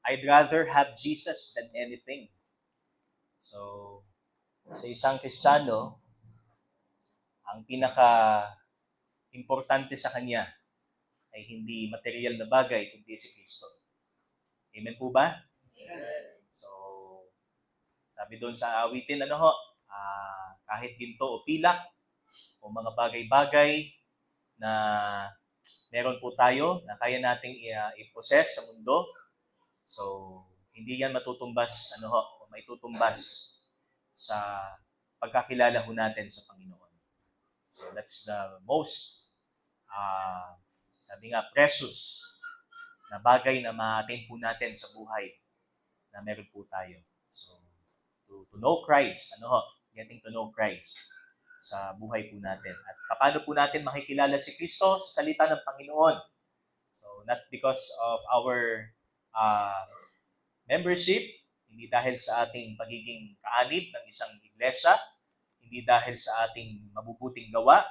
I'd rather have Jesus than anything. So, sa isang Kristiyano, ang pinaka-importante sa kanya ay hindi material na bagay, kundi si Kristo. Amen po ba? So, sabi doon sa awitin, kahit ginto o pilak o mga bagay-bagay na meron po tayo na kaya nating i-possess sa mundo. So, hindi yan matutumbas, o maitutumbas sa pagkakilala ho natin sa Panginoon. So, that's the most, sabi nga, precious na bagay na ma-attain po natin sa buhay na meron po tayo. So, to know Christ, getting to know Christ sa buhay po natin. At paano po natin makikilala si Kristo sa salita ng Panginoon? So, not because of our membership, hindi dahil sa ating pagiging kaanib ng isang iglesia, hindi dahil sa ating mabubuting gawa,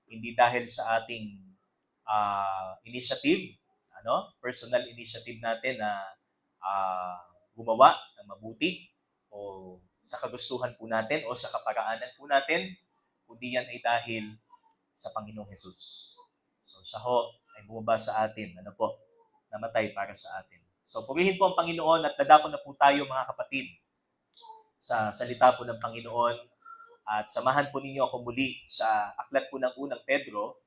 hindi dahil sa ating initiative, personal initiative natin na gumawa ng mabuti o sa kagustuhan po natin o sa kaparaanan po natin, kundi yan ay dahil sa Panginoong Jesus. So siya ho ay bumaba sa atin, namatay para sa atin. So purihin po ang Panginoon at dadako na po tayo mga kapatid sa salita po ng Panginoon at samahan po ninyo ako muli sa aklat po ng unang Pedro.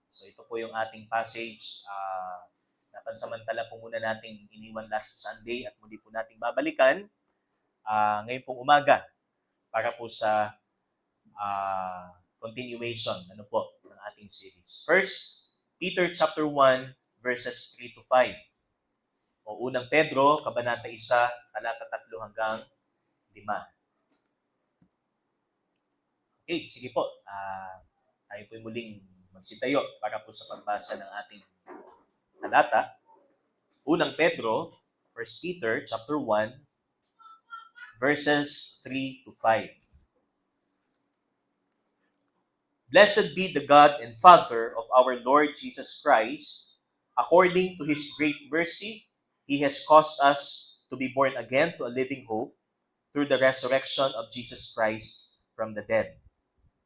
So ito po yung ating passage na pansamantala po muna nating iniwan last Sunday at muli po nating babalikan ngayon pong umaga para po sa continuation ng ating series. First Peter chapter 1 verses 3 to 5. O unang Pedro, kabanata 1, talata 3 hanggang 5. Okay, sige po. Tayo po muling magsitayo para po sa pagbasa ng ating talata. Unang Pedro, 1 Peter chapter 1 verses 3 to 5. Blessed be the God and Father of our Lord Jesus Christ. According to His great mercy, He has caused us to be born again to a living hope through the resurrection of Jesus Christ from the dead,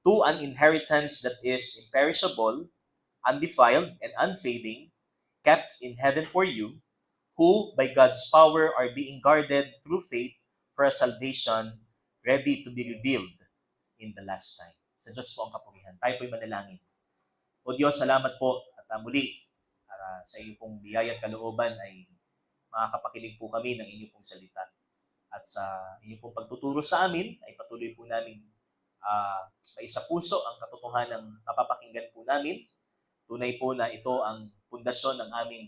to an inheritance that is imperishable, undefiled, and unfading, kept in heaven for you, who by God's power are being guarded through faith for a salvation ready to be revealed in the last time. Sa Diyos po ang kapurihan. Tayo po'y manalangin. O Diyos, salamat po at muli sa iyong pong biyaya at kalooban ay makakapakinig po kami ng inyong pong salita. At sa inyong pong pagtuturo sa amin ay patuloy po namin maisa puso ang katotohanan ng napapakinggan po namin. Tunay po na ito ang pundasyon ng aming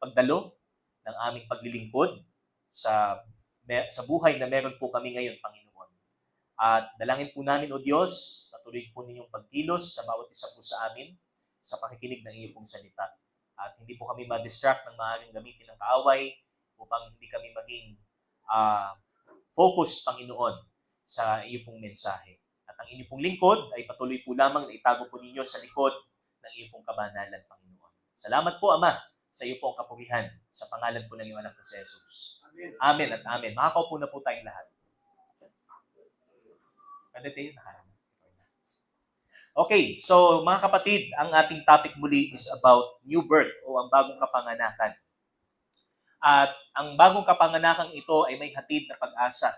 pagdalo, ng aming paglilingkod sa buhay na meron po kami ngayon, Panginoon. At dalangin po namin, O Diyos, patuloy po ninyong pagkilos sa bawat isa po sa amin sa pakikinig ng iyong pong salita. At hindi po kami ma-distract ng maaaring gamitin ng kaaway upang hindi kami maging focus, Panginoon, sa iyong pong mensahe. At ang inyong pong lingkod ay patuloy po lamang na itago po ninyo sa likod ng iyong pong kabanalan, Panginoon. Salamat po, Ama, sa iyong pong kapurihan sa pangalan po ng iyong anak na si Jesus. Amen. Amen at amen. Makakaupo na po tayong lahat. Okay, so mga kapatid, ang ating topic muli is about new birth o ang bagong kapanganakan. At ang bagong kapanganakang ito ay may hatid na pag-asa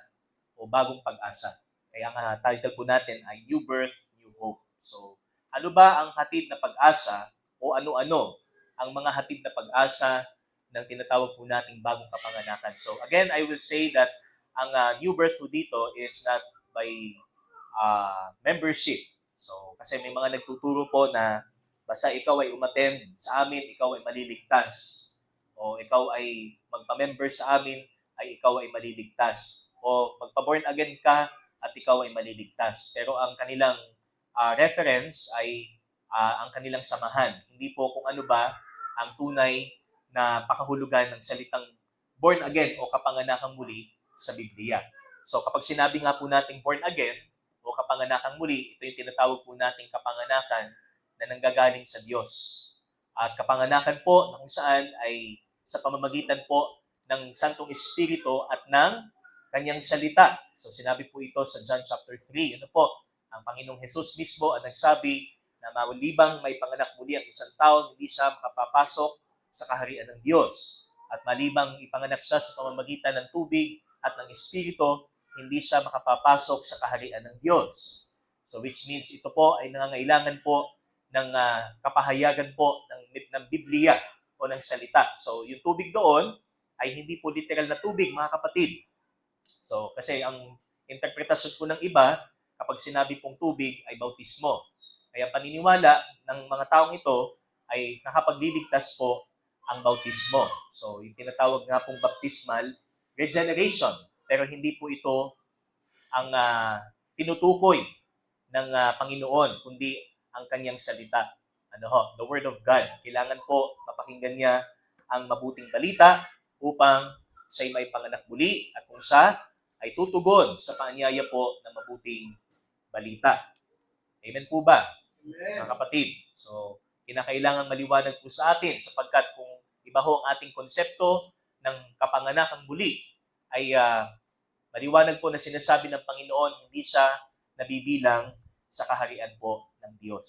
o bagong pag-asa. Kaya ang title po natin ay New Birth, New Hope. So, ano ba ang hatid na pag-asa o ano-ano ang mga hatid na pag-asa ng tinatawag po nating bagong kapanganakan? So, again, I will say that ang new birth po dito is not by membership. So, kasi may mga nagtuturo po na basta ikaw ay umattend sa amin, ikaw ay maliligtas. O ikaw ay magpa-member sa amin, ay ikaw ay maliligtas. O magpa-born again ka at ikaw ay maliligtas. Pero ang kanilang reference ay ang kanilang samahan. Hindi po kung ano ba ang tunay na pakahulugan ng salitang born again o kapanganakang muli sa Biblia. So kapag sinabi nga po nating born again o kapanganakang muli, ito yung tinatawag po nating kapanganakan na nanggagaling sa Diyos. At kapanganakan po na kung saan ay sa pamamagitan po ng Santong Espiritu at ng kanyang salita. So sinabi po ito sa John chapter 3. Ano po? Ang Panginoong Hesus mismo ang nagsabi na malibang may panganak muli ang isang tao, hindi siya makapapasok sa kaharian ng Diyos. At malibang ipanganak siya sa pamamagitan ng tubig at ng Espiritu, hindi siya makapapasok sa kaharian ng Diyos. So which means ito po ay nangangailangan po ng kapahayagan po ng Biblia o ng salita. So yung tubig doon ay hindi po literal na tubig, mga kapatid. So kasi ang interpretasyon po ng iba, kapag sinabi pong tubig ay bautismo. Kaya paniniwala ng mga taong ito ay nakapagliligtas po ang bautismo. So yung tinatawag nga pong baptismal regeneration. Pero hindi po ito ang tinutukoy ng Panginoon, kundi ang kanyang salita. The Word of God. Kailangan po mapakinggan niya ang mabuting balita upang siya'y may panganak muli at kung siya ay tutugon sa paanyaya po ng mabuting balita. Amen po ba, mga kapatid? So, kinakailangan maliwanag po sa atin sapagkat kung iba ho ang ating konsepto ng kapanganakang muli ay maliwanag po na sinasabi ng Panginoon, hindi siya nabibilang sa kaharian po ng Diyos.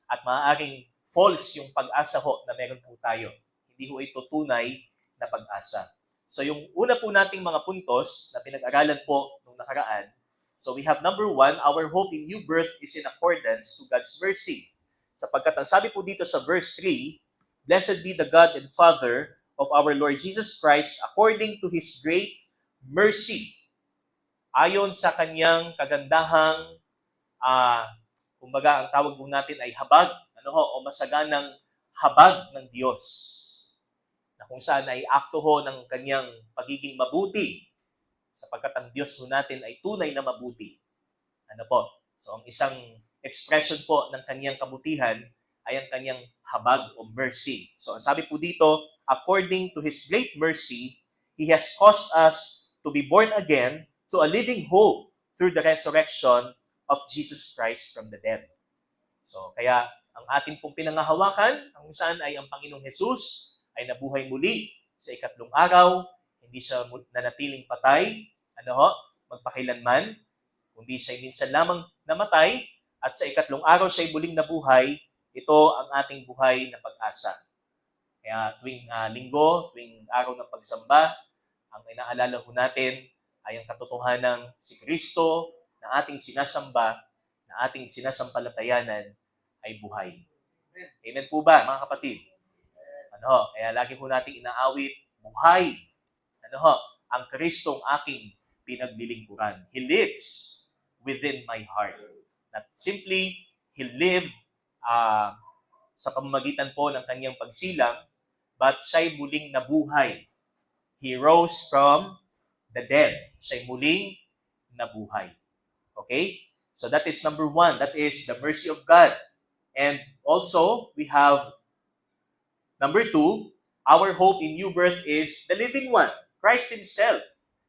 At maaaring false yung pag-asa ho na meron po tayo. Hindi ho ito tunay na pag-asa. So yung una po nating mga puntos na pinag-aralan po nung nakaraan, so we have number 1, our hope in new birth is in accordance to God's mercy. Sapagkat ang sabi po dito sa verse 3, Blessed be the God and Father of our Lord Jesus Christ according to His great mercy. Ayon sa kanyang kagandahang kumbaga, ang tawag po natin ay habag, o masaganang habag ng Diyos. Na kung saan ay akto ho ng kanyang pagiging mabuti, sapagkat ang Diyos ho natin ay tunay na mabuti. So, ang isang expression po ng kanyang kabutihan ay ang kanyang habag o mercy. So, ang sabi po dito, according to His great mercy, He has caused us to be born again to a living hope through the resurrection of Jesus Christ from the dead. So, kaya ang ating pong pinangahawakan, kung saan ay ang Panginoong Hesus ay nabuhay muli sa ikatlong araw, hindi siya nanatiling patay, magpakailanman, kundi siya minsan lamang namatay, at sa ikatlong araw siya muling nabuhay, ito ang ating buhay na pag-asa. Kaya tuwing linggo, tuwing araw ng pagsamba, ang inaalala ho natin ay ang katotohanan si Kristo na ating sinasamba, na ating sinasampalatayanan ay buhay. Amen po ba, mga kapatid? Kaya lagi ho nating inaawit, buhay. Ang Kristong aking pinaglilingkuran. He lives within my heart. Not simply, He lived sa pamamagitan po ng kanyang pagsilang, but siya'y muling nabuhay. He rose from the dead. Siya'y muling nabuhay. Okay? So that is number 1. That is the mercy of God. And also, we have number 2, our hope in new birth is the living one, Christ Himself.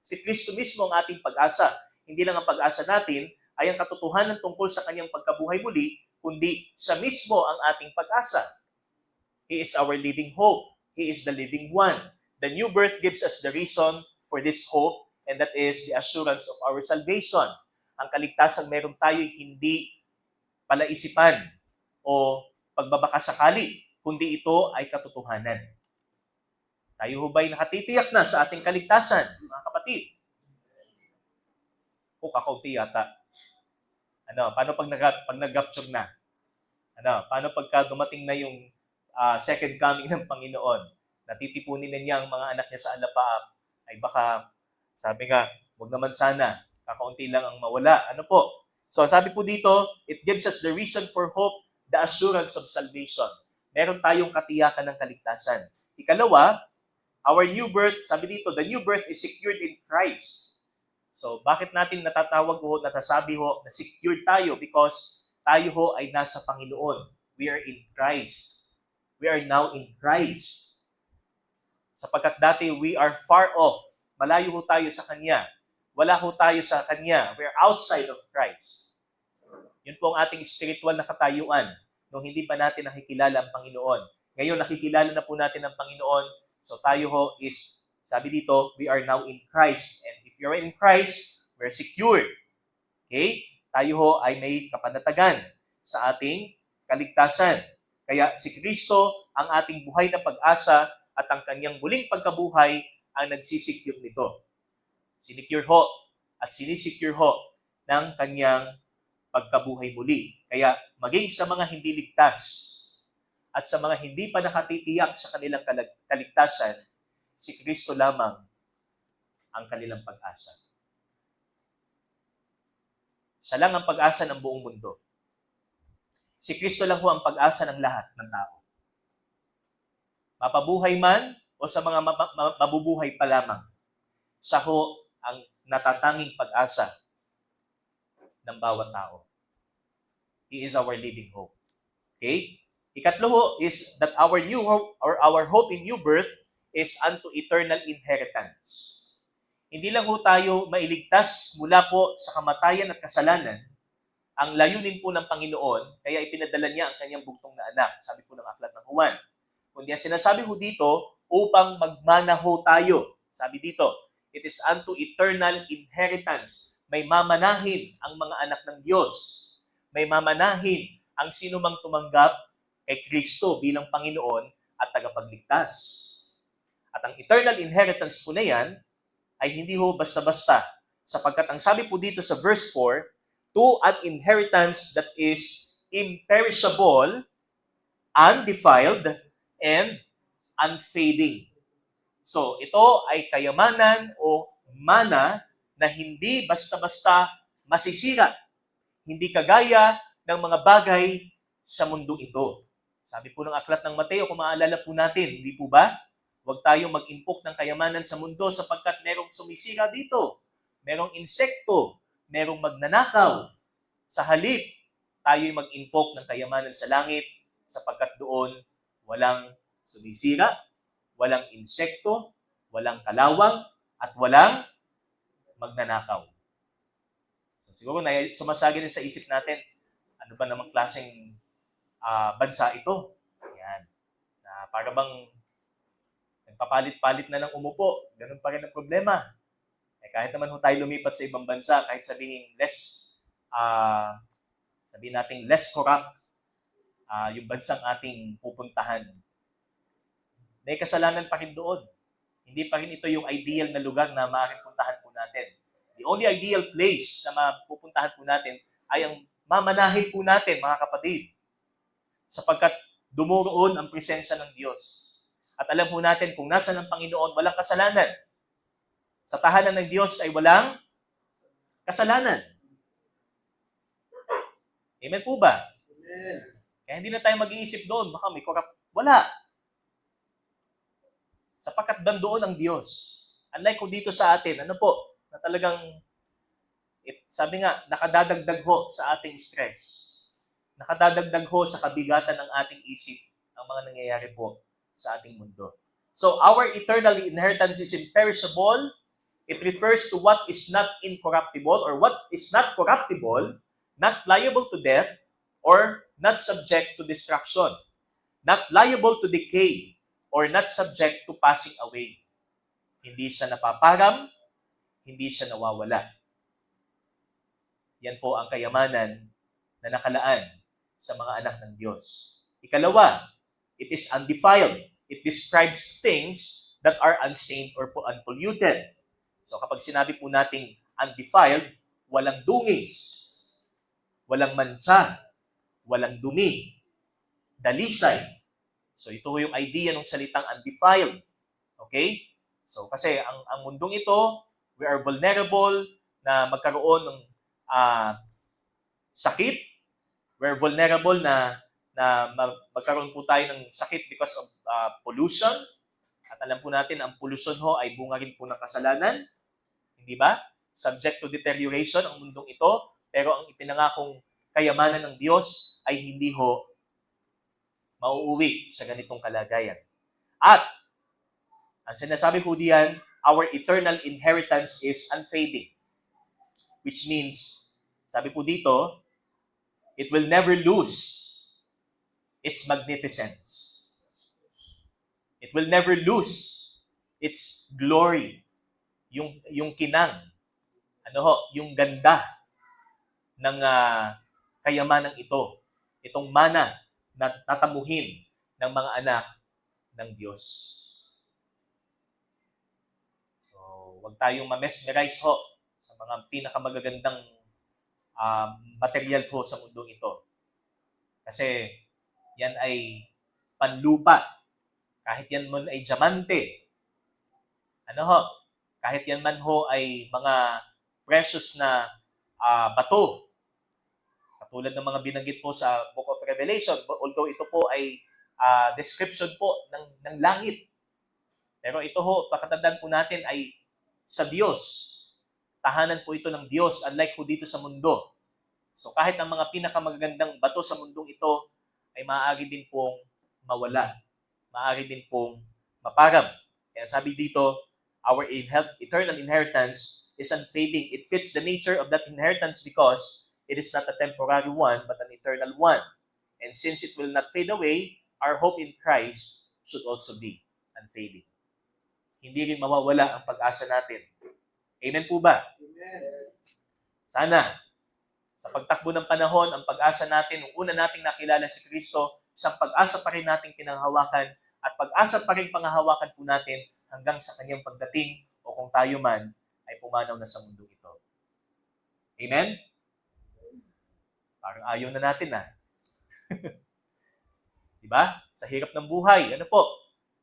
Si Kristo mismo ang ating pag-asa. Hindi lang ang pag-asa natin ay ang katotohanan tungkol sa kanyang pagkabuhay muli, kundi siya mismo ang ating pag-asa. He is our living hope. He is the living one. The new birth gives us the reason for this hope, and that is the assurance of our salvation. Ang kaligtasan meron tayo hindi palaisipan o pagbabakasakali, kundi ito ay katotohanan. Tayo ho ba'y nakatitiyak na sa ating kaligtasan, mga kapatid? O kakaunti yata. Paano pag nag-rapture na? Paano pagka dumating na yung second coming ng Panginoon? Natitipunin na niya ang mga anak niya sa alapaap, ay baka, sabi nga, wag naman sana, kakaunti lang ang mawala. So sabi po dito, it gives us the reason for hope, the assurance of salvation. Meron tayong katiyakan ng kaligtasan. Ikalawa, our new birth, sabi dito, the new birth is secured in Christ. So bakit natin natasabi ho na secured tayo? Because tayo ho ay nasa Panginoon. We are in Christ. We are now in Christ. Sapagkat dati we are far off. Malayo ho tayo sa Kanya. Wala ho tayo sa Kanya. We are outside of Christ. Yun po ang ating spiritual na katayuan nung hindi pa natin nakikilala ang Panginoon. Ngayon, nakikilala na po natin ang Panginoon, so tayo ho is Sabi dito, we are now in Christ. And if you're in Christ, we're secured. Okay? Tayo ho ay may kapanatagan sa ating kaligtasan. Kaya si Kristo ang ating buhay na pag-asa at ang kanyang muling pagkabuhay ang nagsisecure nito. Sinicure ho at sinisecure ho ng kanyang pagkabuhay muli. Kaya maging sa mga hindi ligtas at sa mga hindi pa nakatitiyak sa kanilang kaligtasan, si Kristo lamang ang kanilang pag-asa. Siya lang ang pag-asa ng buong mundo. Si Kristo lang ho ang pag-asa ng lahat ng tao. Mapabuhay man o sa mga mabubuhay pa lamang, siya ho ang natatanging pag-asa ng bawat tao. He is our living hope. Okay? Ikatlo ho is that our new hope or our hope in new birth is unto eternal inheritance. Hindi lang ho tayo mailigtas mula po sa kamatayan at kasalanan. Ang layunin po ng Panginoon, kaya ipinadala niya ang kanyang bugtong na anak, sabi po ng aklat ng Juan. Kundi ang sinasabi ho dito, upang magmana ho tayo. Sabi dito, it is unto eternal inheritance. May mamanahin ang mga anak ng Diyos. May mamanahin ang sino mang tumanggap kay Kristo bilang Panginoon at tagapagligtas. At ang eternal inheritance po na yan ay hindi ho basta-basta. Sapagkat ang sabi po dito sa verse 4, to an inheritance that is imperishable, undefiled, and unfading. So, ito ay kayamanan o mana na hindi basta-basta masisira. Hindi kagaya ng mga bagay sa mundong ito. Sabi po ng aklat ng Mateo, kung maalala po natin, hindi po ba? Huwag tayong mag-impok ng kayamanan sa mundo sapagkat merong sumisira dito. Merong insekto, merong magnanakaw. Sa halip, tayo'y mag-impok ng kayamanan sa langit sapagkat doon walang sumisira, walang insekto, walang kalawang, at walang magnanakaw. So, siguro na sumasagi rin sa isip natin, ano ba namang klaseng bansa ito? Yan. Na para bang nagpapalit-palit na ng umupo, ganun pa rin ang problema. Kahit naman tayo lumipat sa ibang bansa, kahit sabihin natin less corrupt yung bansang ating pupuntahan, may kasalanan pa rin doon. Hindi pa rin ito yung ideal na lugar na maaaring puntahan po natin. The only ideal place na mapupuntahan po natin ay ang mamanahin po natin, mga kapatid. Sapagkat dumoroon ang presensya ng Diyos. At alam po natin, kung nasa ng Panginoon, walang kasalanan. Sa tahanan ng Diyos ay walang kasalanan. Amen po ba? Amen. Kaya hindi na tayo mag-iisip doon, baka may corrupt. Wala. Sapagkat doon ang Diyos. Unlike ko dito sa atin, ano po, na talagang, sabi nga, nakadadagdag ho sa ating stress. Nakadadagdag ho sa kabigatan ng ating isip ang mga nangyayari po sa ating mundo. So, our eternal inheritance is imperishable. It refers to what is not incorruptible or what is not corruptible, not liable to death, or not subject to destruction, not liable to decay, or not subject to passing away. Hindi siya napaparam, hindi siya nawawala. Yan po ang kayamanan na nakalaan sa mga anak ng Diyos. Ikalawa, it is undefiled. It describes things that are unstained or unpolluted. So kapag sinabi po nating undefiled, walang dungis, walang mancha, walang dumi, dalisay. So ito yung idea ng salitang undefiled. Okay? So kasi ang mundong ito, we are vulnerable na magkaroon ng sakit. We're vulnerable na magkaroon po tayo ng sakit because of pollution. At alam po natin, ang pollution ho ay bunga rin po ng kasalanan. Hindi ba? Subject to deterioration ang mundong ito. Pero ang ipinangakong kayamanan ng Diyos ay hindi ho mauuwi sa ganitong kalagayan. At ang sinasabi po diyan, our eternal inheritance is unfading. Which means, sabi po dito, it will never lose its magnificence. It will never lose its glory, yung kinang, yung ganda ng kayamanang ito. Itong mana na tatamuhin ng mga anak ng Diyos. So, huwag tayong ma-mesmerize ho sa mga pinakamagagandang material ho sa mundong ito. Kasi yan ay panlupa. Kahit yan man ay diamante, kahit yan man ho ay mga precious na bato, katulad ng mga binanggit po sa Book of Revelation, although ito po ay description po ng langit. Pero ito ho, pakatandaan po natin ay sa Diyos. Tahanan po ito ng Diyos, unlike po dito sa mundo. So kahit ang mga pinakamagagandang bato sa mundong ito ay maaari din pong mawala. Maaari din pong maparab. Kaya sabi dito, our eternal inheritance is unfading. It fits the nature of that inheritance because it is not a temporary one, but an eternal one. And since it will not fade away, our hope in Christ should also be unfading. Hindi rin mawawala ang pag-asa natin. Amen po ba? Amen. Sana, sa pagtakbo ng panahon, ang pag-asa natin, nung una nating nakilala si Kristo, isang pag-asa pa rin nating pinanghawakan at pag-asa pa rin panghahawakan po natin hanggang sa kanyang pagdating o kung tayo man ay pumanaw na sa mundo ito. Amen? Parang ayaw na natin Diba? Sa hirap ng buhay,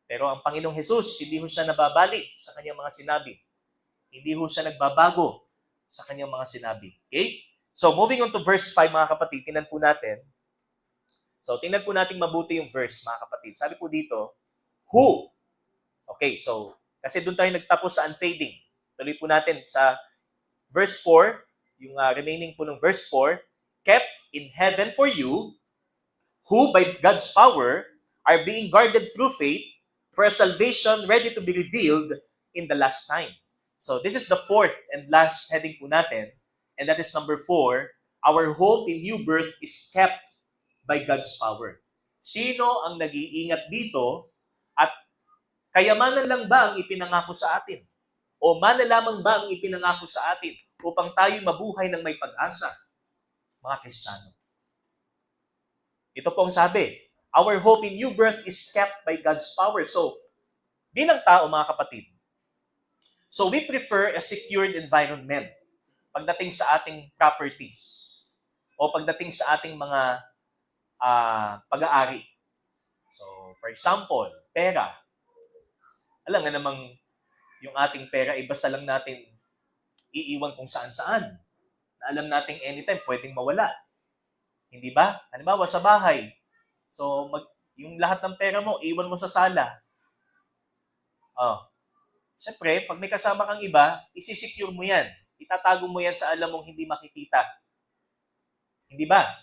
Pero ang Panginoong Jesus, hindi ho siya nababalik sa kanyang mga sinabi. Hindi ho siya nagbabago sa kanyang mga sinabi. Okay? So, moving on to verse 5, mga kapatid, tingnan po natin. So, tingnan po natin mabuti yung verse, mga kapatid. Sabi po dito, who? Okay, so, kasi doon tayo nagtapos sa unfading. Tuloy po natin sa verse 4, yung remaining po ng verse 4, kept in heaven for you, who by God's power are being guarded through faith for a salvation ready to be revealed in the last time. So this is the fourth and last heading po natin, and that is number 4, our hope in new birth is kept by God's power. Sino ang nag-iingat dito at kayamanan lang ba ang ipinangako sa atin? O mana lamang ba ang ipinangako sa atin upang tayo mabuhay ng may pag-asa? Mga Kristiyano. Ito po ang sabi, our hope in new birth is kept by God's power. So, bilang tao, mga kapatid, so we prefer a secured environment pagdating sa ating properties o pagdating sa ating mga pag-aari. So, for example, pera. Alam nga namang yung ating pera ay basta lang natin iiwan kung saan-saan. Na alam nating anytime pwedeng mawala. Hindi ba? Halimbawa sa bahay. So, yung lahat ng pera mo, iwan mo sa sala. Siyempre, pag may kasama kang iba, isisecure mo yan. Itatago mo yan sa alam mong hindi makikita. Hindi ba?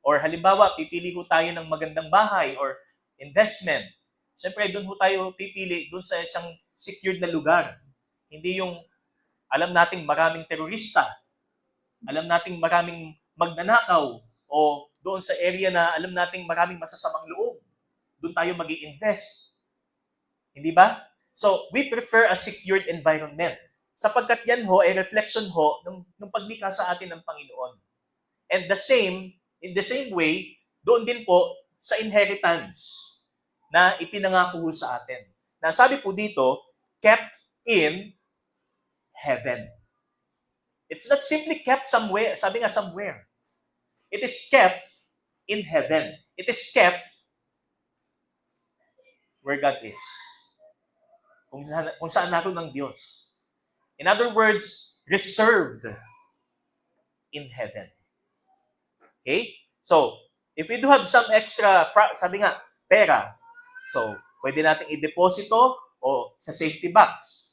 Or halimbawa, pipili ko tayo ng magandang bahay or investment. Siyempre, doon ho tayo pipili, doon sa isang secured na lugar. Hindi yung alam nating maraming terorista, alam nating maraming magnanakaw, o doon sa area na alam nating maraming masasamang loob. Doon tayo mag-i-invest. Hindi ba? So, we prefer a secured environment. Sapagkat yan ho ay reflection ho ng paglikha sa atin ng Panginoon. And in the same way, doon din po sa inheritance na ipinangako ho sa atin. Na sabi po dito, kept in heaven. It's not simply kept somewhere, sabi nga somewhere. It is kept in heaven. It is kept where God is. Kung saan naroon ng Diyos. In other words, reserved in heaven. Okay? So, if we do have some extra, sabi nga, pera, so, pwede nating i-deposito o sa safety box.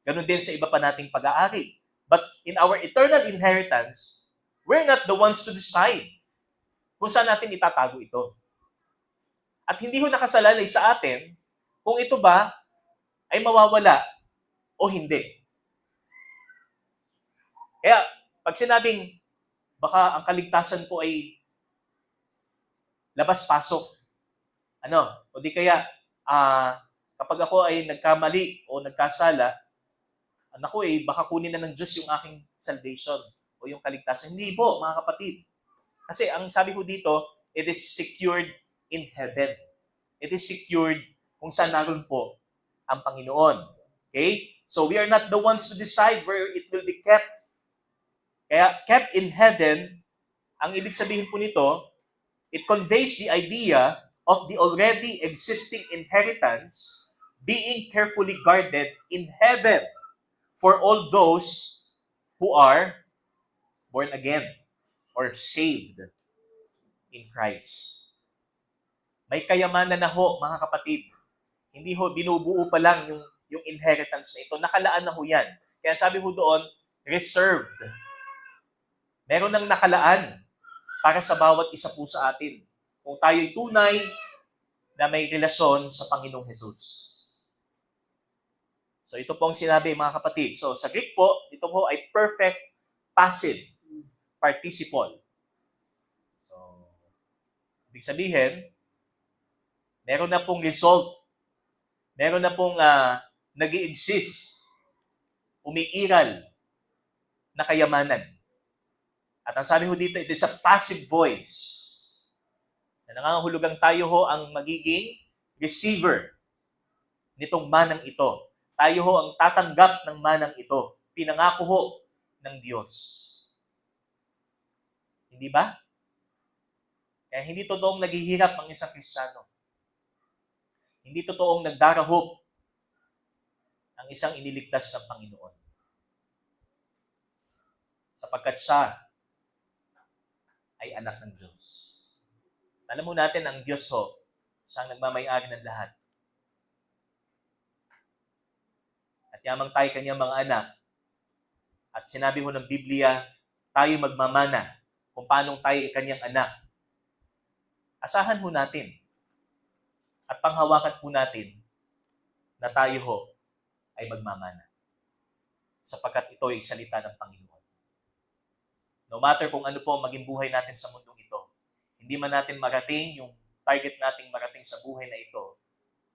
Ganon din sa iba pa nating pag-aari. But in our eternal inheritance, we're not the ones to decide kung saan natin itatago ito. At hindi ho nakasalalay sa atin kung ito ba ay mawawala o hindi. Kaya, pag sinabing baka ang kaligtasan po ay labas-pasok, o di kaya kapag ako ay nagkamali o nagkasala, naku baka kunin na ng Diyos yung aking salvation o yung kaligtasan. Hindi po, mga kapatid. Kasi ang sabi ko dito, it is secured in heaven. It is secured kung saan naroon po ang Panginoon. Okay? So we are not the ones to decide where it will be kept. Kaya kept in heaven, ang ibig sabihin po nito, it conveys the idea of the already existing inheritance being carefully guarded in heaven for all those who are born again or saved in Christ. May kayamanan na ho, mga kapatid. Hindi ho, binubuo pa lang yung inheritance na ito. Nakalaan na ho yan. Kaya sabi ho doon, reserved. Meron nang nakalaan para sa bawat isa po sa atin. Kung tayo'y tunay na may relasyon sa Panginoong Jesus. So ito po ang sinabi, mga kapatid. So sa Greek po, ito po ay perfect passive participle. So, ibig sabihin, meron na pong result. Meron na pong nag-i-exist, umiiral na kayamanan. At ang sabi ho dito, it is a passive voice. Na nangangahulugang tayo ho ang magiging receiver nitong manang ito. Tayo ho ang tatanggap ng manang ito. Pinangako ho ng Diyos. Hindi ba? Kaya hindi totoong naghihirap ang isang Kristiyano. Hindi totoong nagdarahop ang isang iniligtas ng Panginoon. Sapagkat siya ay anak ng Diyos. Alam mo natin, ang Diyos ho, siya ang nagmamay-ari ng lahat. At yamang tayo kanyang mga anak. At sinabi ho ng Biblia, tayo magmamana kung paano tayo kanyang anak. Asahan ho natin at panghawakan po natin na tayo ho ay magmamana. Sapagkat ito ay salita ng Panginoon. No matter kung ano po maging buhay natin sa mundong ito, hindi man natin marating yung target nating marating sa buhay na ito,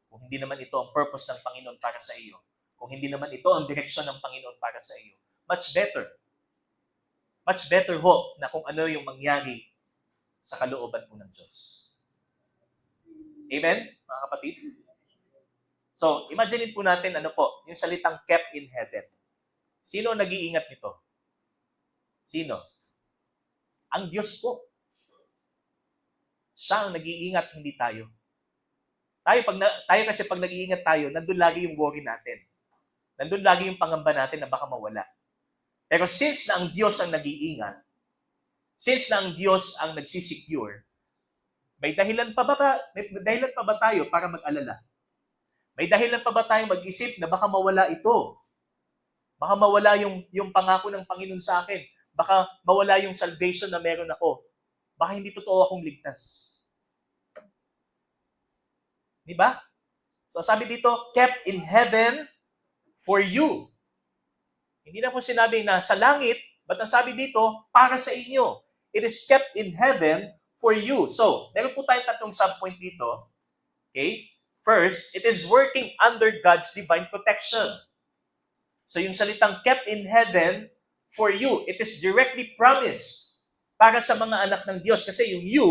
kung hindi naman ito ang purpose ng Panginoon para sa iyo, kung hindi naman ito ang direksyon ng Panginoon para sa iyo, much better ho na kung ano yung mangyari sa kalooban po ng Diyos. Amen, mga kapatid? So, imagine po natin yung salitang kept in heaven. Sino ang nag-iingat nito? Sino? Ang Diyos po. Siya ang nag-iingat, hindi tayo. Tayo kasi pag nag-iingat tayo, nandun lagi yung worry natin. Nandun lagi yung pangamba natin na baka mawala. Pero since na ang Diyos ang nag-iingat, since na ang Diyos ang nagsisecure, may dahilan pa ba tayo para mag-alala? May dahilan pa ba tayo mag-isip na baka mawala ito? Baka mawala yung pangako ng Panginoon sa akin. Baka mawala yung salvation na meron ako. Baka hindi totoo akong ligtas. Di ba? So sabi dito, kept in heaven for you. Hindi na po sinabi na sa langit, but ang sabi dito, para sa inyo. It is kept in heaven for you. So, meron po tayong tatlong subpoint dito. Okay? First, it is working under God's divine protection. So, yung salitang kept in heaven for you, it is directly promised para sa mga anak ng Diyos. Kasi yung you,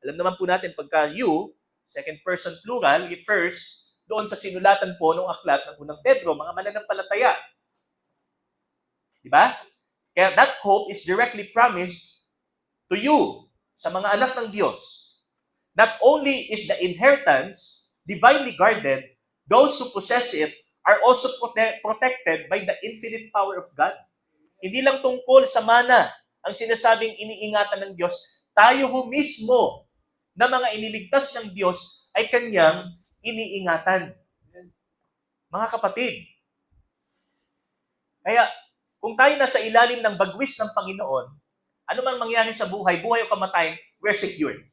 alam naman po natin pagka you, second person plural, refers doon sa sinulatan po ng aklat ng unang Pedro, mga mananampalataya. Diba? Kaya that hope is directly promised to you, sa mga anak ng Diyos. Not only is the inheritance divinely guarded, those who possess it are also protected by the infinite power of God. Hindi lang tungkol sa mana ang sinasabing iniingatan ng Diyos, tayo ho mismo na mga iniligtas ng Diyos ay kanyang iniingatan. Mga kapatid, kaya kung tayo nasa ilalim ng bagwis ng Panginoon, ano man mangyari sa buhay o kamatayan, we're secured.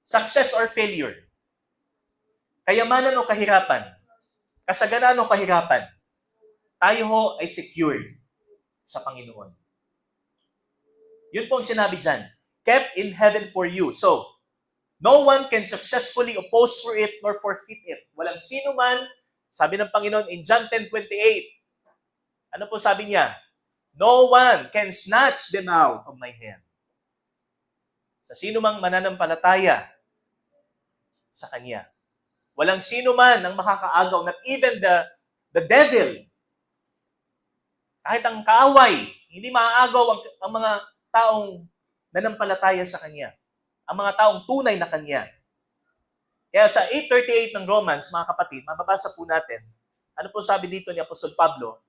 Success or failure, kayamanan o kahirapan, kasaganan o kahirapan, tayo ho ay secured sa Panginoon. Yun po ang sinabi dyan, kept in heaven for you. So, No one can successfully oppose for it nor forfeit it. Walang sino man, sabi ng Panginoon in John 10:28, ano po sabi niya? No one can snatch them out of my hand. Sa sino mang mananampalataya sa Kanya. Walang sino man ang makakaagaw, not even the devil. Kahit ang kaaway, hindi maaagaw ang mga taong nanampalataya sa Kanya. Ang mga taong tunay na Kanya. Kaya sa 8:38 ng Romans, mga kapatid, mababasa po natin, ano po sabi dito ni Apostol Pablo?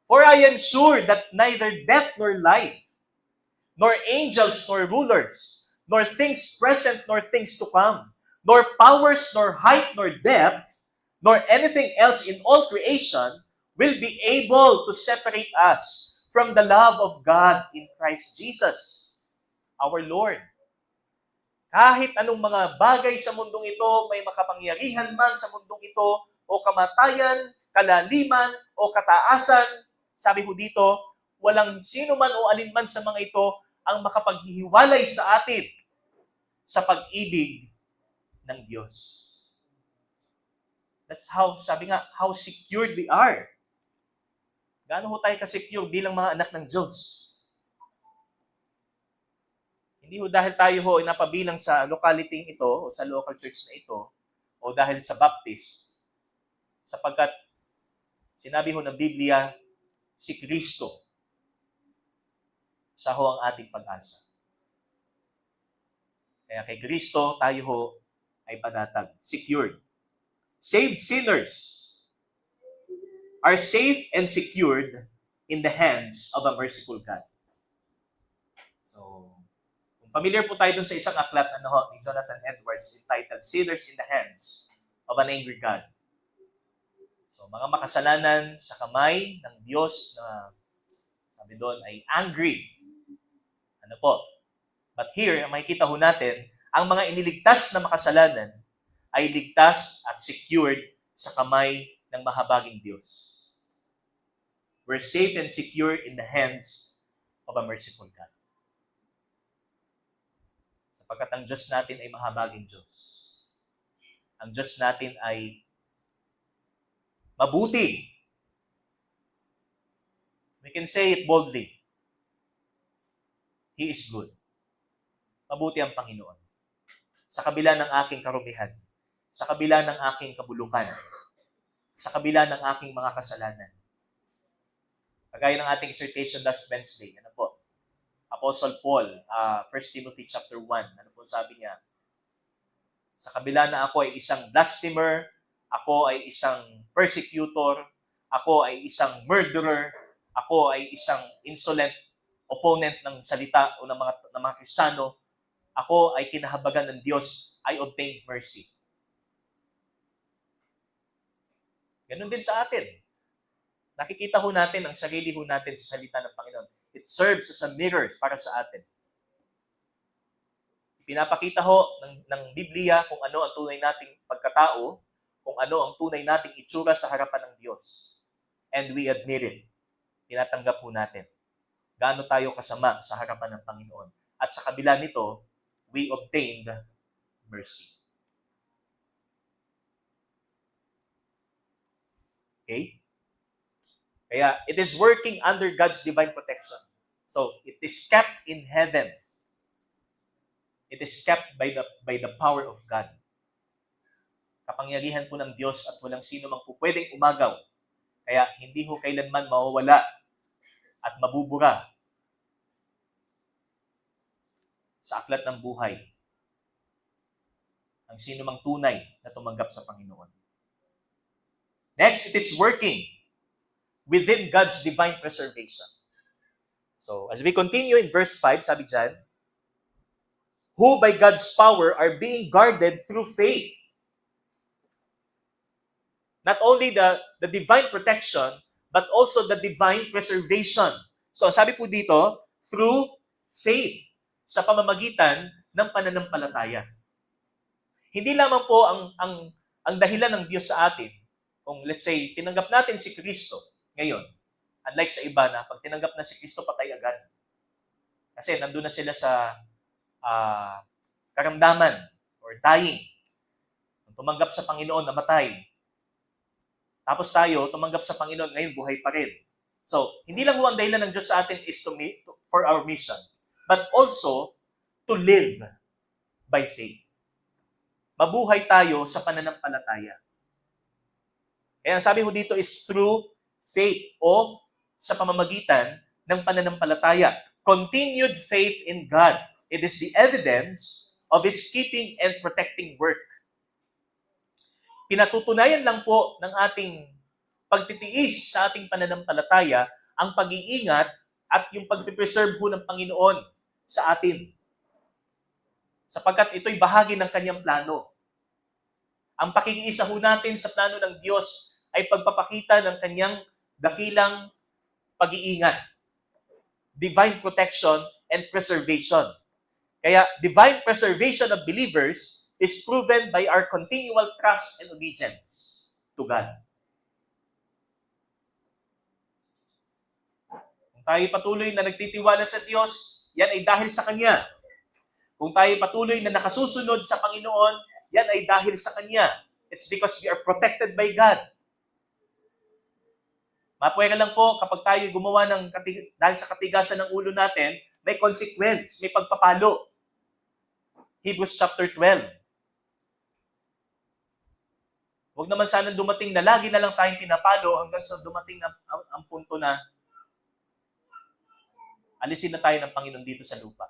For I am sure that neither death nor life, nor angels nor rulers, nor things present nor things to come, nor powers nor height nor depth, nor anything else in all creation will be able to separate us from the love of God in Christ Jesus, our Lord. Kahit anong mga bagay sa mundong ito, may makapangyarihan man sa mundong ito, o kamatayan, kalaliman, o kataasan, sabi ko dito, walang sino man o alinman sa mga ito ang makapaghihiwalay sa atin sa pag-ibig ng Diyos. That's how, sabi nga, how secured we are. Gaano ho tayo ka-secure bilang mga anak ng Diyos? Hindi ho dahil tayo ho ay napabilang sa locality ito o sa local church na ito o dahil sa Baptist, sapagkat sinabi ho ng Biblia, si Kristo, siya ho ang ating pag-asa. Kaya kay Kristo, tayo ho ay panatag, secured. Saved sinners are safe and secured in the hands of a merciful God. So, kung familiar po tayo dun sa isang aklat ni Jonathan Edwards entitled Sinners in the Hands of an Angry God. So, mga makasalanan sa kamay ng Diyos na sabi doon ay angry. Ano po? But here, makikita ho natin, ang mga iniligtas na makasalanan ay ligtas at secured sa kamay ng mahabaging Diyos. We're safe and secure in the hands of a merciful God. Sapagkat ang Diyos natin ay mahabaging Diyos. Ang Diyos natin ay mabuti. We can say it boldly. He is good. Mabuti ang Panginoon. Sa kabila ng aking karumihan, sa kabila ng aking kabulukan, sa kabila ng aking mga kasalanan. Kagaya ng ating exhortation last Wednesday, ano po? Apostle Paul, 1 Timothy chapter 1, ano po sabi niya? Sa kabila na ako ay isang blasphemer, ako ay isang persecutor, ako ay isang murderer, ako ay isang insolent opponent ng salita o ng mga Kristiyano, ako ay kinahabagan ng Diyos, I obtained mercy. Ganun din sa atin. Nakikita ho natin ang sarili ho natin sa salita ng Panginoon. It serves as a mirror para sa atin. Pinapakita ho ng Biblia kung ano ang tunay nating pagkatao, kung ano ang tunay nating itsura sa harapan ng Diyos. And we admit it. Tinatanggap ho natin. Gaano tayo kasama sa harapan ng Panginoon. At sa kabila nito, we obtained mercy. Okay? Kaya, it is working under God's divine protection. So, it is kept in heaven. It is kept by the power of God. Kapangyarihan po ng Diyos at walang sino mang po pwedeng umagaw. Kaya, hindi ho kailanman mawawala at mabubura sa aklat ng buhay ang sino mang tunay na tumanggap sa Panginoon. Next, it is working within God's divine preservation. So, as we continue in verse 5, sabi dyan, who by God's power are being guarded through faith. Not only the divine protection, but also the divine preservation. So, sabi po dito, through faith, sa pamamagitan ng pananampalataya. Hindi lamang po ang dahilan ng Diyos sa atin, kung let's say, tinanggap natin si Kristo ngayon, unlike sa iba na pag tinanggap na si Kristo, patay agad. Kasi nandun na sila sa karamdaman or or dying. Tumanggap sa Panginoon, namatay. Tapos tayo, tumanggap sa Panginoon, ngayon buhay pa rin. So, hindi lang ang dahilan ng Diyos sa atin is for our mission, but also to live by faith. Mabuhay tayo sa pananampalataya. Kaya ang sabi ko dito is through faith o sa pamamagitan ng pananampalataya. Continued faith in God. It is the evidence of His keeping and protecting work. Pinatutunayan lang po ng ating pagtitiis sa ating pananampalataya ang pag-iingat at yung pag-preserve po ng Panginoon sa atin. Sapagkat ito'y bahagi ng kanyang plano. Ang pakikiisa ho natin sa plano ng Diyos ay pagpapakita ng kanyang dakilang pag-iingat, divine protection and preservation. Kaya divine preservation of believers is proven by our continual trust and obedience to God. Kung tayo patuloy na nagtitiwala sa Diyos, yan ay dahil sa Kanya. Kung tayo patuloy na nakasusunod sa Panginoon, yan ay dahil sa Kanya. It's because we are protected by God. Mapuwera lang po, kapag tayo gumawa dahil sa katigasan ng ulo natin, may consequence, may pagpapalo. Hebrews chapter 12. Huwag naman sana dumating na lagi na lang tayong pinapalo hanggang sa dumating ang punto na alisin na tayo ng Panginoon dito sa lupa.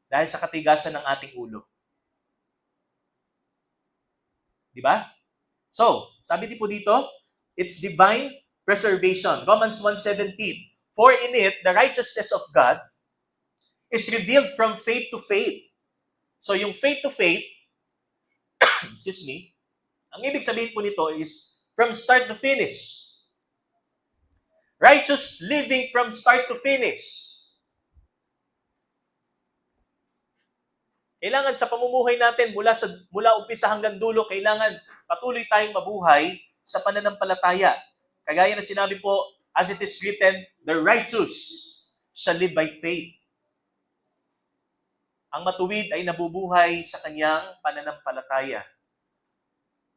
Dahil sa katigasan ng ating ulo. Di ba? So, sabi din po dito, it's divine preservation. Romans 1:17. For in it, the righteousness of God is revealed from faith to faith. So, yung faith to faith, excuse me, ang ibig sabihin po nito is from start to finish. Righteous living from start to finish. Kailangan sa pamumuhay natin mula umpisa hanggang dulo, kailangan patuloy tayong mabuhay sa pananampalataya. Kagaya na sinabi po, as it is written, the righteous shall live by faith. Ang matuwid ay nabubuhay sa kanyang pananampalataya.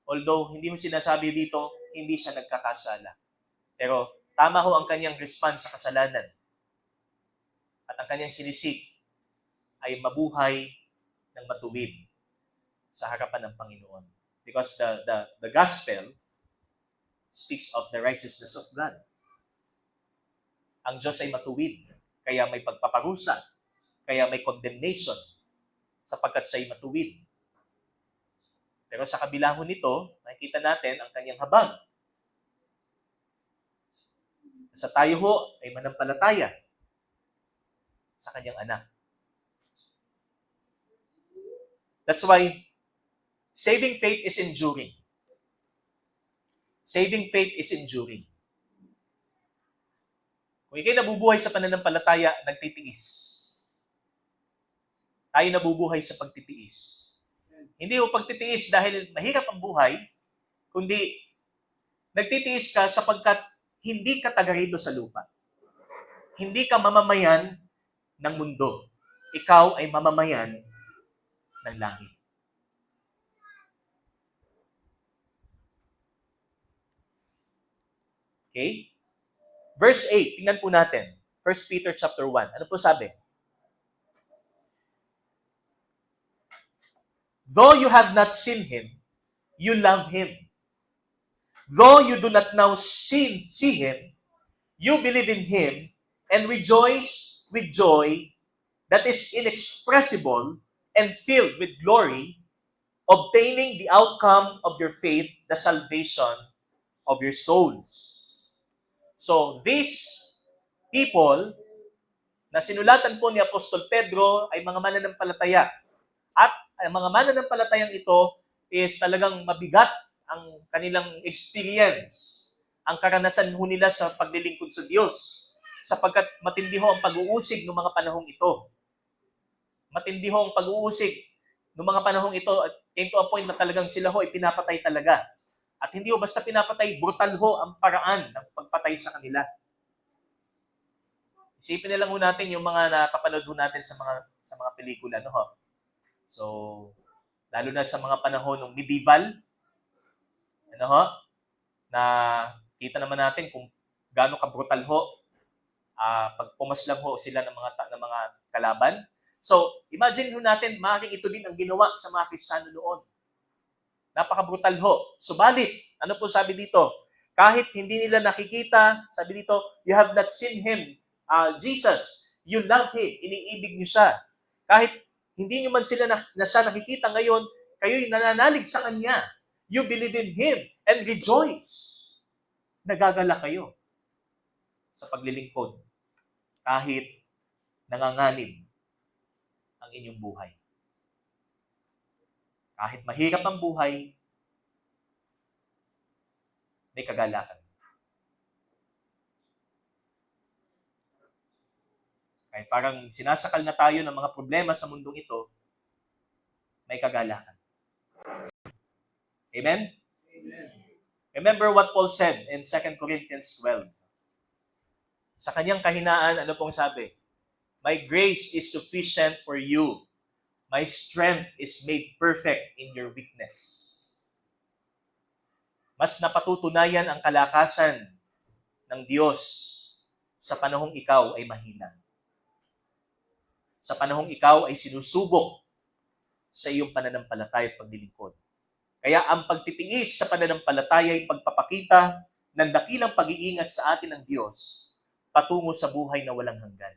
Although, hindi mo sinasabi dito, hindi siya nagkakasala. Pero, tama ho ang kanyang response sa kasalanan. At ang kanyang sinisik ay mabuhay ng matuwid sa harapan ng Panginoon. Because the gospel speaks of the righteousness of God. Ang Diyos ay matuwid, kaya may pagpaparusa, kaya may condemnation, sapagkat siya ay matuwid. Pero sa kabila ho nito, nakikita natin ang kanyang habag. Sa tayo ho ay manampalataya sa kanyang anak. That's why saving faith is enduring. Saving faith is enduring. Kung ikay nabubuhay sa pananampalataya, nagtitiis. Tayo nabubuhay sa pagtitiis. Hindi o pagtitiis dahil mahirap ang buhay, kundi nagtitiis ka sapagkat hindi ka taga rito sa lupa. Hindi ka mamamayan ng mundo. Ikaw ay mamamayan ng langit. Okay? Verse 8, tingnan po natin. 1 Peter chapter 1. Ano po sabi? Though you have not seen Him, you love Him. Though you do not now see Him, you believe in Him and rejoice with joy that is inexpressible and filled with glory, obtaining the outcome of your faith, the salvation of your souls. So, these people na sinulatan po ni Apostol Pedro ay mga mananampalataya. At ang mga mananampalatayang ito is talagang mabigat ang kanilang experience, ang karanasan ho nila sa paglilingkod sa Diyos, sapagkat matindi ho ang pag-uusig ng mga panahong ito. Matindi ho ang pag-uusig ng mga panahong ito at came to a point na talagang sila ho ay pinapatay talaga. At hindi ho basta pinapatay, brutal ho ang paraan ng pagpatay sa kanila. Isipin na lang ho natin yung mga napapanood ho natin sa mga pelikula, no ho? So, lalo na sa mga panahon ng medieval, ano ho, na kita naman natin kung gaano ka-brutal ho pag pumaslang ho sila ng mga kalaban. So, imagine ho natin, maaaring ito din ang ginawa sa mga Kristiyano noon. Napaka-brutal ho. Subalit, ano po sabi dito? Kahit hindi nila nakikita, sabi dito, you have not seen Him. Jesus, you love Him. Iniibig niyo siya. Kahit hindi niyo man sila na siya nakikita ngayon, kayo'y nananalig sa Kanya. You believe in Him and rejoice. Nagagala kayo sa paglilingkod kahit nanganganib ang inyong buhay. Kahit mahirap ang buhay, may kagalakan. Kahit parang sinasakal na tayo ng mga problema sa mundong ito, may kagalakan. Amen? Amen. Remember what Paul said in 2 Corinthians 12. Sa kanyang kahinaan, ano pong sabi? My grace is sufficient for you. My strength is made perfect in your weakness. Mas napatutunayan ang kalakasan ng Diyos sa panahong ikaw ay mahina. Sa panahong ikaw ay sinusubok sa iyong pananampalataya at paglilingkod. Kaya ang pagtitiis sa pananampalataya ay pagpapakita ng dakilang pag-iingat sa atin ng Diyos patungo sa buhay na walang hanggan.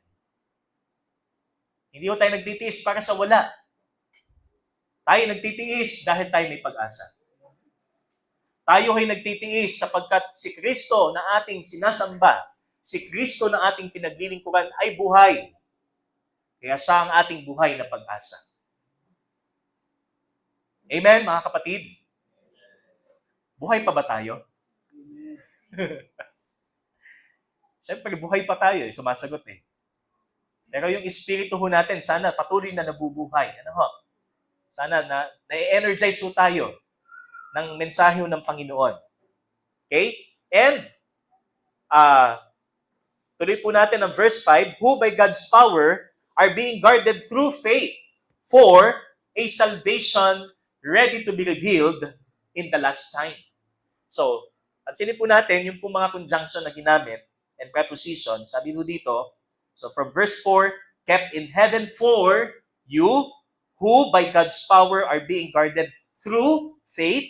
Hindi tayo nagtitiis para sa wala. Tayo nagtitiis dahil tayo may pag-asa. Tayo ay nagtitiis sapagkat si Kristo na ating sinasamba, si Kristo na ating pinaglilingkuran ay buhay. Kaya siya ang ating buhay na pag-asa. Amen, mga kapatid? Buhay pa ba tayo? Siyempre, buhay pa tayo. Sumasagot eh. Pero yung espiritu ho natin, sana patuloy na nabubuhay. Ano ho? Sana na-energize ho tayo ng mensahe ng Panginoon. Okay? And, tuloy po natin ang verse 5, who by God's power are being guarded through faith for a salvation ready to be revealed in the last time. So, pansinin po natin yung po mga conjunction na ginamit and preposition. Sabi po dito, so from verse 4, kept in heaven for you, who by God's power are being guarded through faith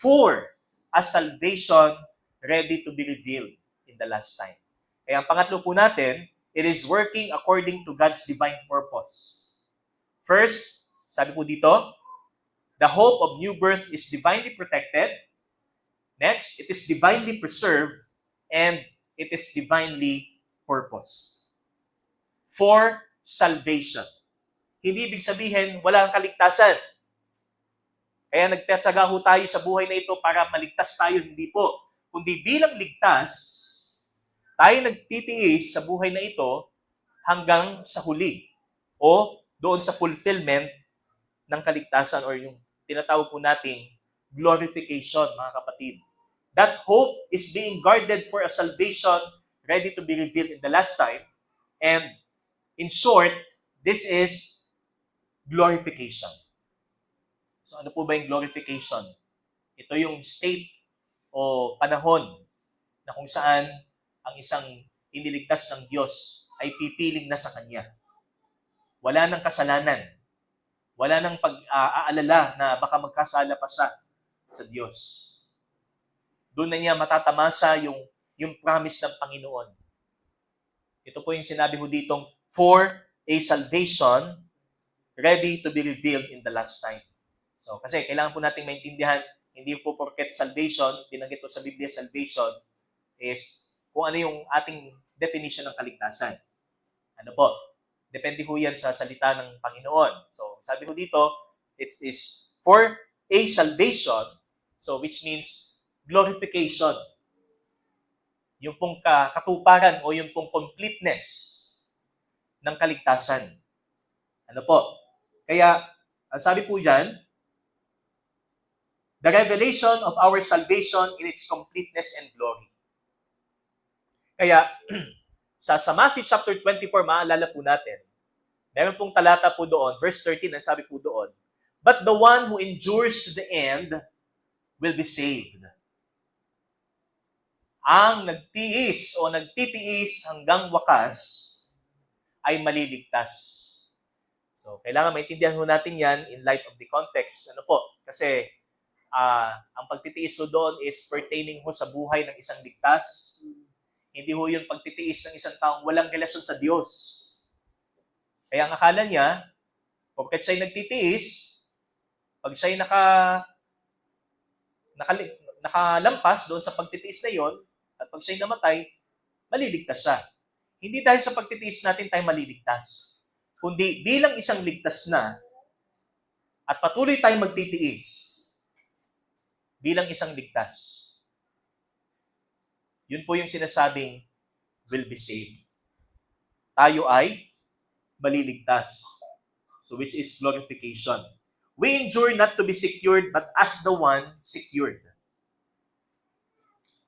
for a salvation ready to be revealed in the last time. Kaya ang pangatlo po natin, it is working according to God's divine purpose. First, sabi po dito, the hope of new birth is divinely protected. Next, it is divinely preserved, and it is divinely purposed. For salvation. Hindi ibig sabihin, wala kang kaligtasan. Kaya nagtatsaga ho tayo sa buhay na ito para maligtas tayo, hindi po. Kundi bilang ligtas, tayo nagtitiis sa buhay na ito hanggang sa huli o doon sa fulfillment ng kaligtasan or yung tinatawag po nating glorification, mga kapatid. That hope is being guarded for a salvation ready to be revealed in the last time. And in short, this is glorification. So ano po ba yung glorification? Ito yung state o panahon na kung saan ang isang iniligtas ng Diyos ay pipiling na sa Kanya. Wala nang kasalanan. Wala nang pag-aalala na baka magkasala pa siya sa Diyos. Doon na niya matatamasa yung promise ng Panginoon. Ito po yung sinabi ho ditong, for a salvation ready to be revealed in the last time. So, kasi kailangan po nating maintindihan, hindi po porket salvation, binanggit po sa Biblia salvation, is kung ano yung ating definition ng kaligtasan. Ano po? Depende ho yan sa salita ng Panginoon. So, sabi ho dito, it is for a salvation, so which means glorification. Yung pong katuparan o yung pong completeness ng kaligtasan. Ano po? Kaya, ang sabi po dyan, the revelation of our salvation in its completeness and glory. Kaya, sa Matthew chapter 24, maalala po natin, Meron pong talata po doon, verse 13, ang sabi po doon, "But the one who endures to the end will be saved." Ang nagtiis o nagtitiis hanggang wakas ay maliligtas. So, kailangan maintindihan ho natin yan in light of the context. Ano po? Kasi ang pagtitiis ho doon is pertaining ho sa buhay ng isang ligtas. Hindi ho yung pagtitiis ng isang taong walang relasyon sa Diyos. Kaya ang akala niya, pagkat siya'y nagtitiis, pag siya'y nakalampas doon sa pagtitiis na yon, at pag siya'y namatay, maliligtas siya. Hindi dahil sa pagtitiis natin tayo maliligtas, kundi bilang isang ligtas na at patuloy tayong magtitiis bilang isang ligtas. Yun po yung sinasabing will be saved. Tayo ay maliligtas. So which is glorification. We endure not to be secured, but as the one secured.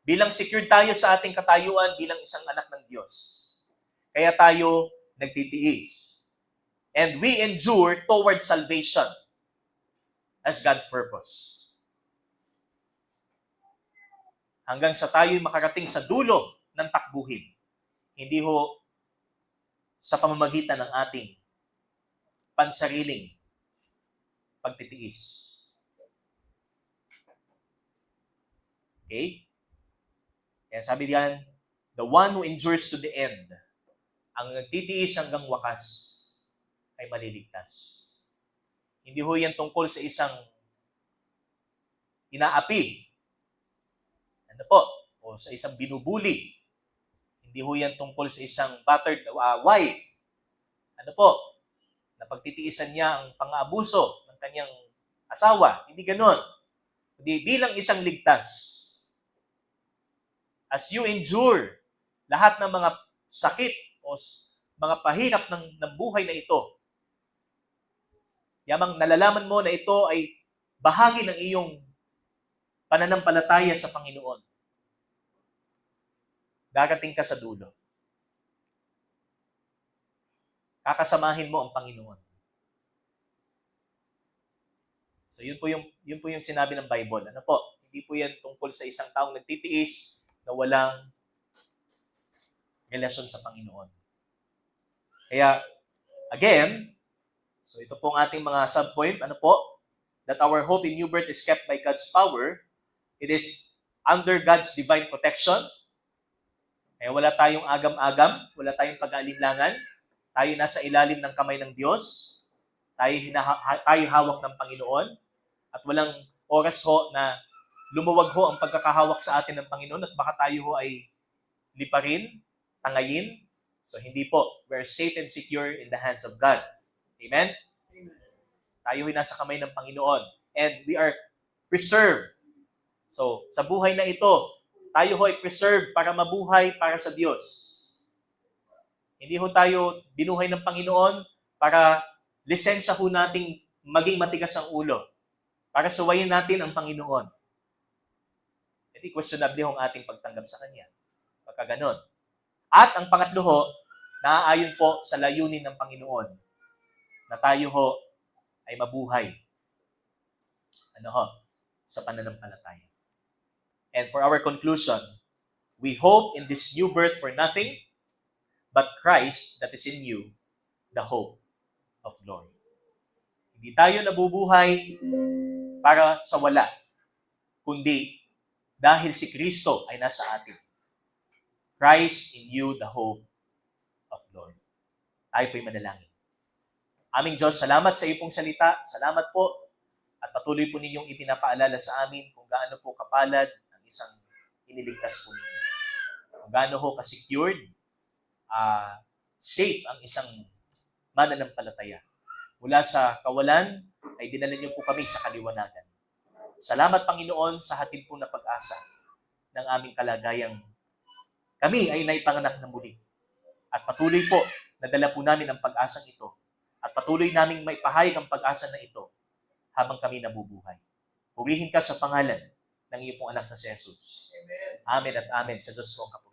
Bilang secured tayo sa ating katayuan bilang isang anak ng Diyos. Kaya tayo nagtitiis. And we endure towards salvation as God purposed. Hanggang sa tayo'y makarating sa dulo ng takbuhin. Hindi ho sa pamamagitan ng ating pansariling pagtitiis. Okay? Kaya sabi diyan, the one who endures to the end, ang nagtitiis hanggang wakas, ay maliligtas. Hindi ho yan tungkol sa isang inaapi, ano po, o sa isang binubuli. Hindi ho yan tungkol sa isang battered wife. Ano po, na pagtitiisan niya ang pang-aabuso ng kanyang asawa. Hindi ganon. Hindi, bilang isang ligtas, as you endure lahat ng mga sakit o mga pahirap ng buhay na ito, yamang nalalaman mo na ito ay bahagi ng iyong pananampalataya sa Panginoon. Darating ka sa dulo. Kakasamahin mo ang Panginoon. So yun po yung sinabi ng Bible. Ano po? Hindi po yan tungkol sa isang taong nagtitiis na walang relasyon sa Panginoon. Kaya, again, so ito pong ating mga subpoint. Ano po? That our hope in new birth is kept by God's power. It is under God's divine protection. Kaya wala tayong agam-agam, wala tayong pag-aalinlangan. Tayo nasa ilalim ng kamay ng Diyos. Tayo hawak ng Panginoon. At walang oras ho na lumuwag ho ang pagkakahawak sa atin ng Panginoon at baka tayo ho ay liparin, tangayin. So hindi po. We're safe and secure in the hands of God. Amen? Amen. Tayo ay nasa kamay ng Panginoon. And we are preserved. So, sa buhay na ito, tayo ho ay preserved para mabuhay para sa Diyos. Hindi ho tayo binuhay ng Panginoon para lisensya ho nating maging matigas ang ulo. Para suwayin natin ang Panginoon. Hindi questionable ho ang ating pagtanggap sa Kanya. Pagka ganon. At ang pangatlo ho, naaayon po sa layunin ng Panginoon na tayo ho ay mabuhay. Sa pananampalataya. And for our conclusion, we hope in this new birth for nothing but Christ that is in you, the hope of glory. Hindi tayo nabubuhay para sa wala, kundi dahil si Kristo ay nasa atin. Christ in you, the hope of glory. Tayo po'y manalangin. Aming Diyos, salamat sa iyo pong salita. Salamat po at patuloy po ninyong ipinapaalala sa amin kung gaano po kapalad ang isang iniligtas po ninyo. Kung gaano ho ka-secured, safe ang isang mananampalataya. Mula sa kawalan, ay dinala niyo po kami sa kaliwanagan. Salamat, Panginoon, sa hatid po na pag-asa ng aming kalagayang kami ay naipanganak na muli. At patuloy po, nadala po namin ang pag-asang ito. At patuloy naming maipahayag ang pag-asa na ito habang kami nabubuhay. Purihin ka sa pangalan ng iyong pong anak na si Jesus. Amen at amen sa Diyos po ang kapatid.